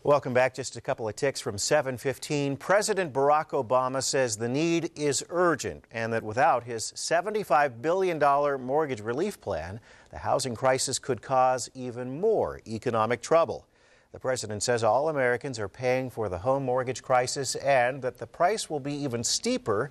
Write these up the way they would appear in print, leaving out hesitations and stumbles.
Welcome back. Just a couple of ticks from 7:15. President Barack Obama says the need is urgent and that without his $75 billion mortgage relief plan, the housing crisis could cause even more economic trouble. The president says all Americans are paying for the home mortgage crisis and that the price will be even steeper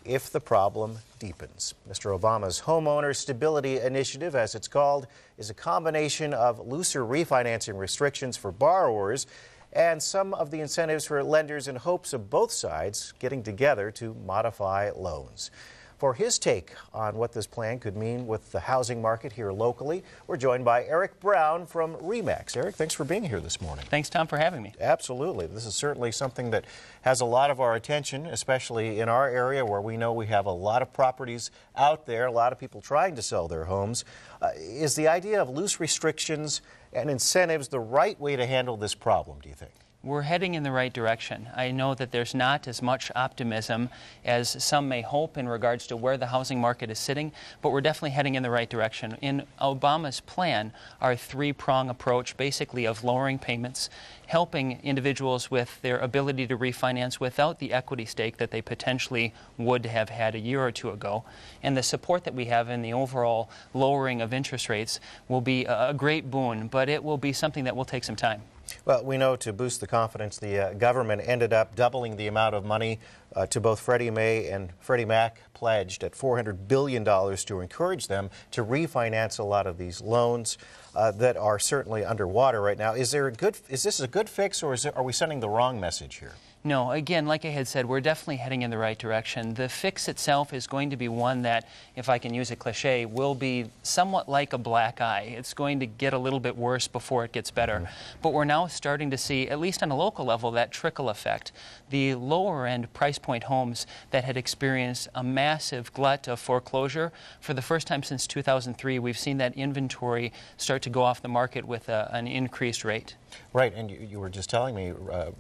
if the problem deepens. Mr. Obama's Homeowner Stability Initiative, as it's called, is a combination of looser refinancing restrictions for borrowers and some of the incentives for lenders in hopes of both sides getting together to modify loans. For his take on what this plan could mean with the housing market here locally, we're joined by Eric Brown from RE/MAX. Eric, thanks for being here this morning. Thanks, Tom, for having me. Absolutely. This is certainly something that has a lot of our attention, especially in our area where we know we have a lot of properties out there, a lot of people trying to sell their homes. Is the idea of loose restrictions and incentives the right way to handle this problem, do you think? We're heading in the right direction. I know that there's not as much optimism as some may hope in regards to where the housing market is sitting, but we're definitely heading in the right direction. In Obama's plan, our three-prong approach basically of lowering payments, helping individuals with their ability to refinance without the equity stake that they potentially would have had a year or two ago, and the support that we have in the overall lowering of interest rates will be a great boon, but it will be something that will take some time. Well, we know to boost the confidence, the government ended up doubling the amount of money to both Freddie Mae and Freddie Mac pledged at $400 billion to encourage them to refinance a lot of these loans that are certainly underwater right now. Is this a good fix, or are we sending the wrong message here? No, again, like I had said, we're definitely heading in the right direction. The fix itself is going to be one that, if I can use a cliche, will be somewhat like a black eye. It's going to get a little bit worse before it gets better. But we're now starting to see, at least on a local level, that trickle effect. The lower-end price point homes that had experienced a massive glut of foreclosure, for the first time since 2003, we've seen that inventory start to go off the market with an increased rate. Right, and you were just telling me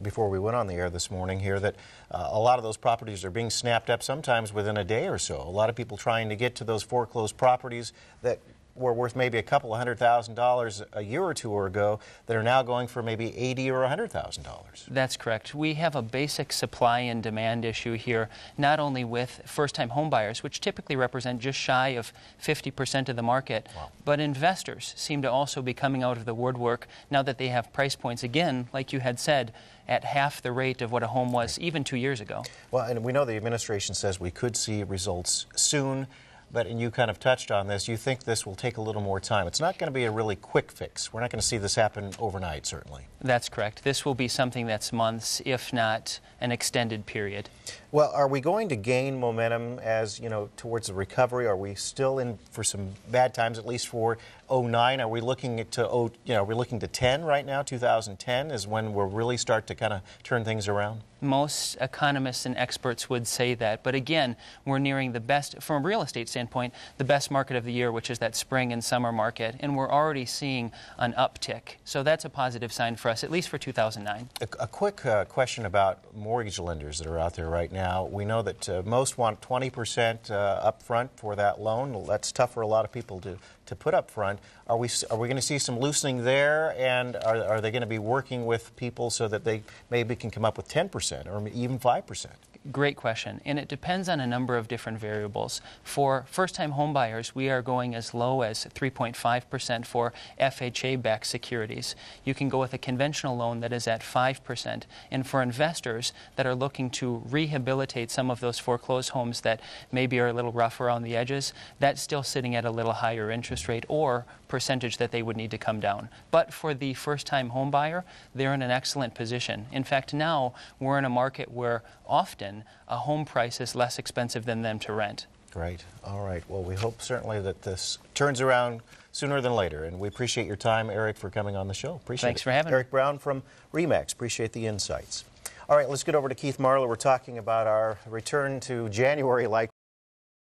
before we went on the air this morning here that a lot of those properties are being snapped up sometimes within a day or so. A lot of people trying to get to those foreclosed properties that were worth maybe a couple of $100,000 a year or two ago that are now going for maybe $80,000 or $100,000. That's correct. We have a basic supply and demand issue here, not only with first-time home buyers, which typically represent just shy of 50% of the market, but investors seem to also be coming out of the woodwork now that they have price points, again, like you had said, at half the rate of what a home was even 2 years ago. Well, and we know the administration says we could see results soon. And you kind of touched on this, you think this will take a little more time. It's not going to be a really quick fix. We're not going to see this happen overnight, certainly. That's correct. This will be something that's months, if not an extended period. Well, are we going to gain momentum as, towards the recovery? Are we still in for some bad times, at least for 09? Are we looking to, are we looking to 10 right now? 2010 is when we'll really start to kind of turn things around? Most economists and experts would say that. But again, we're nearing the best, from a real estate standpoint, the best market of the year, which is that spring and summer market. And we're already seeing an uptick. So that's a positive sign for us, at least for 2009. A quick question about mortgage lenders that are out there right now. We know that most want 20% up front for that loan. That's tough for a lot of people to put up front. Are we going to see some loosening there, and are they going to be working with people so that they maybe can come up with 10% or even 5%? Great question, and it depends on a number of different variables. For first-time home buyers, we are going as low as 3.5% for FHA-backed securities. You can go with a conventional loan that is at 5%. And for investors that are looking to rehabilitate some of those foreclosed homes that maybe are a little rough around the edges, that's still sitting at a little higher interest rate or percentage that they would need to come down. But for the first-time home buyer, they're in an excellent position. In fact, now we're in a market where often a home price is less expensive than them to rent. Great. All right. Well, we hope certainly that this turns around sooner than later. And we appreciate your time, Eric, for coming on the show. Appreciate it. Thanks for having me. Eric Brown from RE/MAX. Appreciate the insights. All right, let's get over to Keith Marler. We're talking about our return to January like